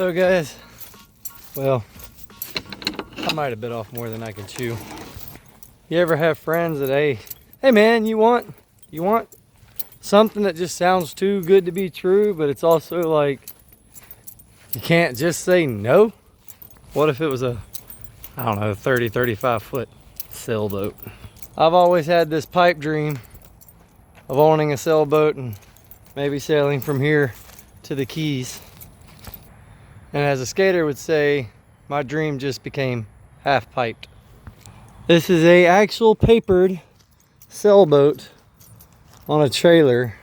So guys, well, I might have bit off more than I can chew. You ever have friends that, hey man, you want something that just sounds too good to be true, but it's also like, you can't just say no? What if it was a, I don't know, 30, 35 foot sailboat? I've always had this pipe dream of owning a sailboat and maybe sailing from here to the Keys. And as a skater would say, my dream just became half piped. This is a actual papered sailboat on a trailer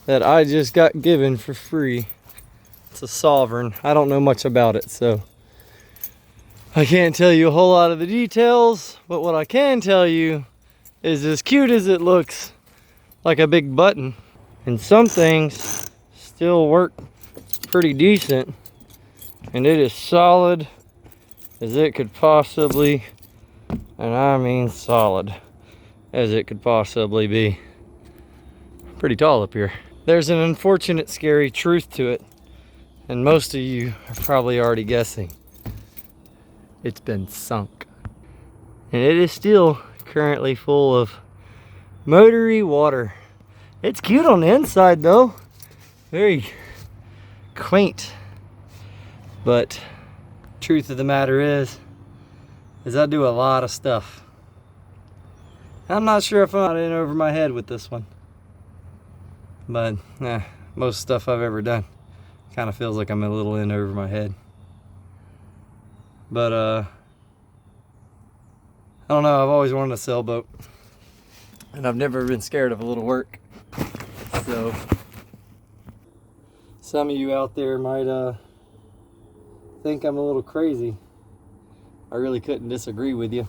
that I just got given for free. It's a Sovereign. I don't know much about it, so I can't tell you a whole lot of the details, but what I can tell you is, as cute as it looks like a big button, and some things still work pretty decent, and it is solid as it could possibly, and I mean solid as it could possibly be. Pretty tall up here. There's an unfortunate, scary truth to it, and most of you are probably already guessing. It's been sunk. And it is still currently full of motory water. It's cute on the inside though. Very quaint. But truth of the matter is I do a lot of stuff. I'm not sure if I'm in over my head with this one. But most stuff I've ever done kind of feels like I'm a little in over my head. But I don't know, I've always wanted a sailboat, and I've never been scared of a little work. So some of you out there might think I'm a little crazy. I really couldn't disagree with you.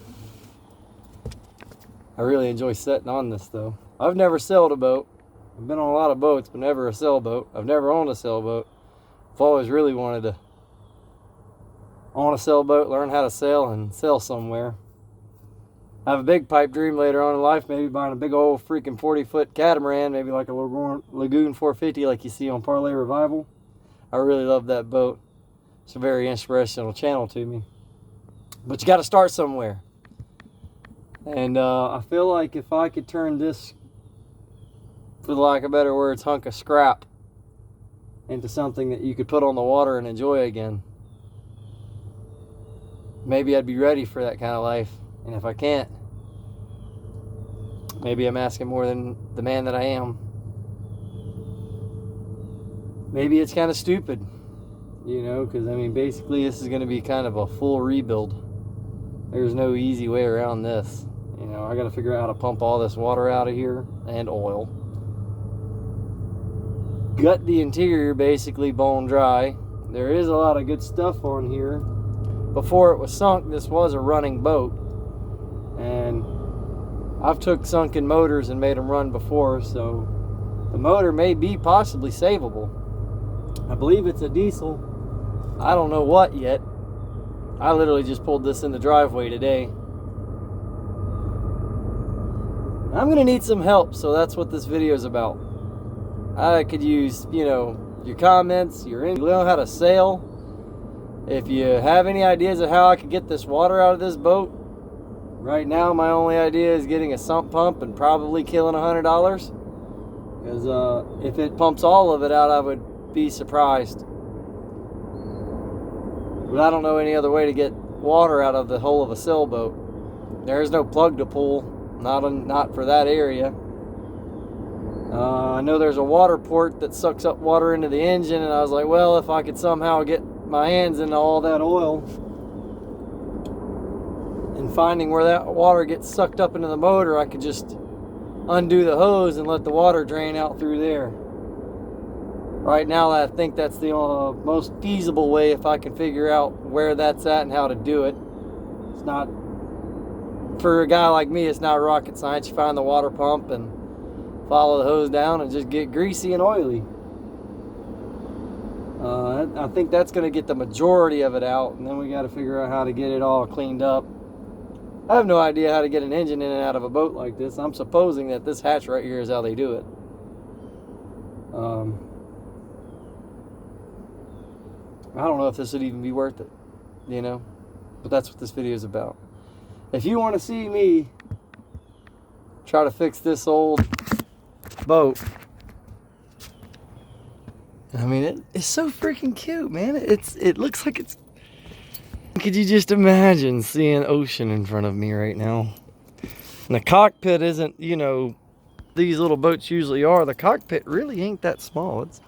I really enjoy sitting on this though. I've never sailed a boat. I've been on a lot of boats, but never a sailboat. I've never owned a sailboat. I've always really wanted to own a sailboat, learn how to sail, and sail somewhere. I have a big pipe dream later on in life, maybe buying a big old freaking 40-foot catamaran, maybe like a Lagoon 450 like you see on Parlay Revival. I really love that boat. It's a very inspirational channel to me. But you got to start somewhere. And I feel like if I could turn this, for the lack of better words, hunk of scrap into something that you could put on the water and enjoy again, maybe I'd be ready for that kind of life. And if I can't, maybe I'm asking more than the man that I am. Maybe it's kind of stupid, you know, because I mean, basically this is going to be kind of a full rebuild. There's no easy way around this. You know, I got to figure out how to pump all this water out of here and oil. Gut the interior basically bone dry. There is a lot of good stuff on here. Before it was sunk, this was a running boat, and I've took sunken motors and made them run before, so the motor may be possibly savable. I believe it's a diesel. I don't know what yet. I literally just pulled this in the driveway today. I'm gonna need some help, so that's what this video is about. I could use, you know, your comments, you know how to sail. If you have any ideas of how I could get this water out of this boat, right now my only idea is getting a sump pump and probably killing $100. Because if it pumps all of it out, I would be surprised. But I don't know any other way to get water out of the hull of a sailboat. There is no plug to pull, not for that area. I know there's a water port that sucks up water into the engine, and I was like, well, if I could somehow get my hands into all that oil and finding where that water gets sucked up into the motor, I could just undo the hose and let the water drain out through there. Right now I think that's the most feasible way, if I can figure out where that's at and how to do it. It's not, for a guy like me, it's not rocket science. You find the water pump and follow the hose down and just get greasy and oily. I think that's going to get the majority of it out, and then we got to figure out how to get it all cleaned up. I have no idea how to get an engine in and out of a boat like this. I'm supposing that this hatch right here is how they do it. I don't know if this would even be worth it, you know? But that's what this video is about. If you want to see me try to fix this old boat, I mean, it's so freaking cute, man. It looks like it's... Could you just imagine seeing ocean in front of me right now? And the cockpit isn't, you know, these little boats usually are. The cockpit really ain't that small. It's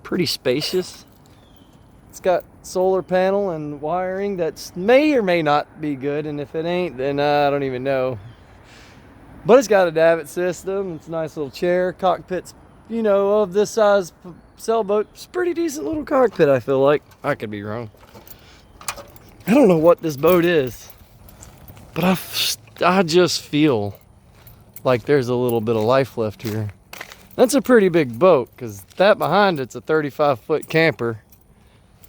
pretty spacious. It's got solar panel and wiring that may or may not be good, and if it ain't, then I don't even know. But it's got a davit system. It's a nice little chair. Cockpit's, you know, of this size sailboat. It's a pretty decent little cockpit, I feel like. I could be wrong. I don't know what this boat is, but I just feel like there's a little bit of life left here. That's a pretty big boat, because that behind it's a 35-foot camper,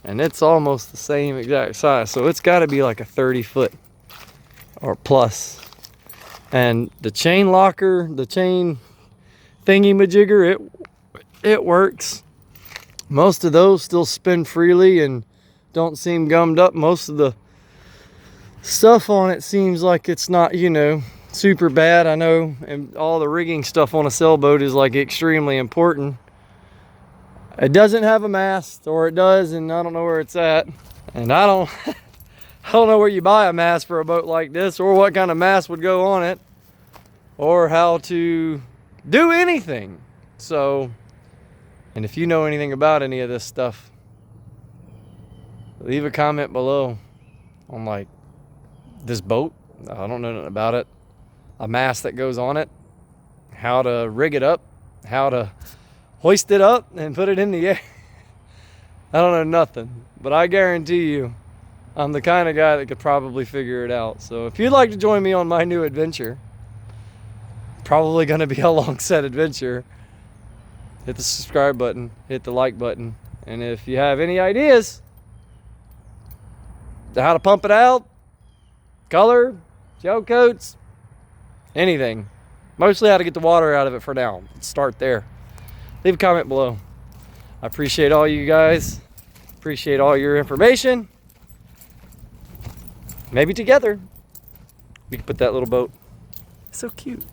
and it's almost the same exact size. So it's got to be like a 30-foot or plus. And the chain locker, the chain thingy-majigger, it works. Most of those still spin freely and don't seem gummed up. Most of the stuff on it seems like it's not, you know, super bad. I know, and all the rigging stuff on a sailboat is like extremely important. It doesn't have a mast, or it does, and I don't know where it's at. And I don't know where you buy a mast for a boat like this, or what kind of mast would go on it, or how to do anything. So, and if you know anything about any of this stuff, leave a comment below on like this boat. I don't know nothing about it. A mast that goes on it, how to rig it up, how to hoist it up and put it in the air. I don't know nothing, but I guarantee you I'm the kind of guy that could probably figure it out. So if you'd like to join me on my new adventure, probably going to be a long set adventure, hit the subscribe button, hit the like button, and if you have any ideas how to pump it out, color, gel coats, anything, mostly how to get the water out of it for now. Let's start there. Leave a comment below. I appreciate all you guys. Appreciate all your information. Maybe together we can put that little boat. It's so cute.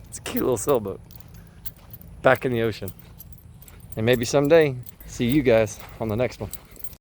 It's a cute little sailboat back in the ocean. And maybe someday see you guys on the next one.